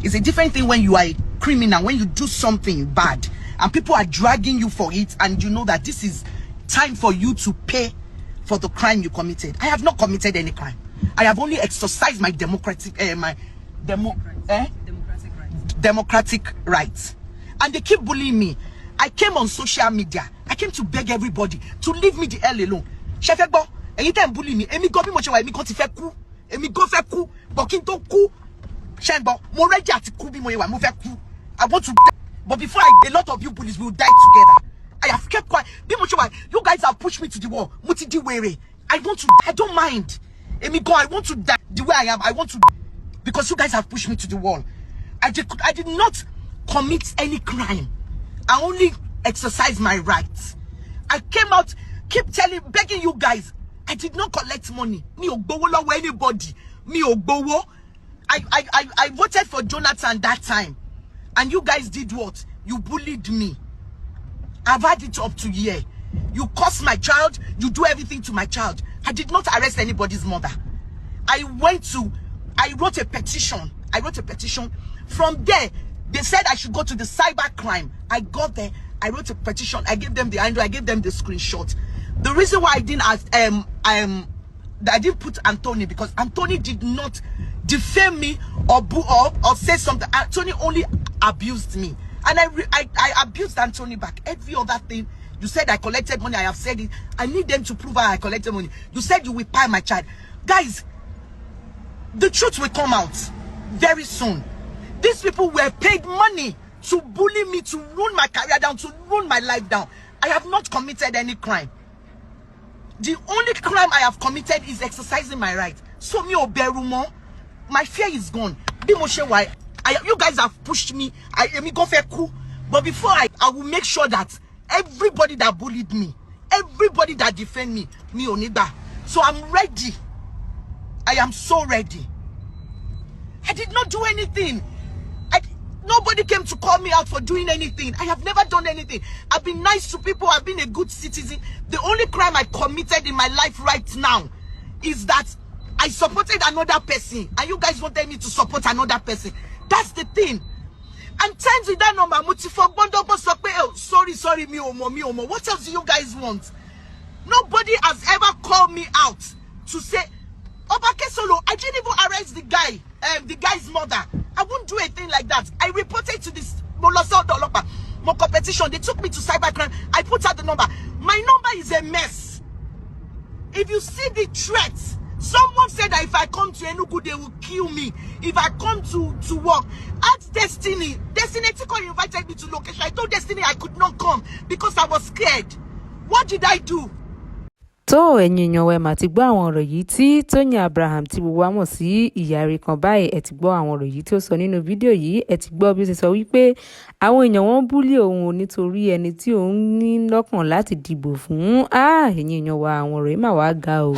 It's a different thing when you are a criminal, when you do something bad and people are dragging you for it, and you know that this is time for you to pay for the crime you committed. I have not committed any crime. I have only exercised my democratic rights. And they keep bullying me. I came on social media. I came to beg everybody to leave me the hell alone. Shefegbo, anytime bully me, emi go bi mo se wa, emi go ti fe ku. Emi go fe ku, but kin to ku. Shefegbo, mo ready ati ku bi mo ye wa, mo fe ku. I want to die. But before a lot of you bullies will die together. I have kept quiet. Bi mo se wa, you guys have pushed me to the wall. Mo ti di were. I want to die. I don't mind. Emi go, I want to die the way I am. I want to die. Because you guys have pushed me to the wall. I did not commit any crime. I only exercise my rights. I came out, begging you guys. I did not collect money. Me ogbowo lowo anybody. Me ogbowo. I voted for Jonathan that time. And you guys did what? You bullied me. I've had it up to here. You cursed my child. You do everything to my child. I did not arrest anybody's mother. I wrote a petition. From there, they said I should go to the cyber crime. I got there. I wrote a petition. I gave them the handle. I gave them the screenshot. The reason why I didn't ask, I didn't put Anthony, because Anthony did not defame me or boo or say something. Anthony only abused me, and I abused Anthony back. Every other thing you said, I collected money. I have said it. I need them to prove I collected money. You said you will pay my child, guys. The truth will come out very soon. These people were paid money to bully me, to ruin my career down, to ruin my life down. I have not committed any crime. The only crime I have committed is exercising my right. So me oberumo, my fear is gone. You guys have pushed me. But before I will make sure that everybody that bullied me, everybody that defend me oniba. So I'm ready. I am so ready. I did not do anything. Nobody came to call me out for doing anything. I have never done anything. I've been nice to people. I've been a good citizen. The only crime I committed in my life right now is that I supported another person, and you guys wanted me to support another person. That's the thing. And times with that number, sorry, me omo. What else do you guys want? Nobody has ever called me out to say, Obake Solo, I didn't even arrest the guy's mother. I won't do a thing like that. I reported to this more competition. They took me to cybercrime. I put out the number. My number is a mess. If you see the threats, someone said that if I come to Enugu, they will kill me. If I come to work, ask Destiny. Destiny Tiko invited me to location. I told Destiny I could not come because I was scared. What did I do? tó ẹ̀yin èèyàn wa mà ti gbọ́ àwọn ọ̀rọ̀ yìí tí Tóyìn Abraham tí gbogbo wa mọ̀ sí ìyá rẹ̀ kan báyìí. Ẹ ti gbọ́ àwọn ọ̀rọ̀ yìí tí ó sọ nínú fídíò yìí. Ẹ ti gbọ́ bí ó ṣe sọ wípé àwọn èèyàn wọn búlì òun nítorí ẹni tí òun ní lọ́kàn láti dìbò fún. Ẹ̀yin èèyàn wa àwọn ọ̀rọ̀ yìí mà wá ga o.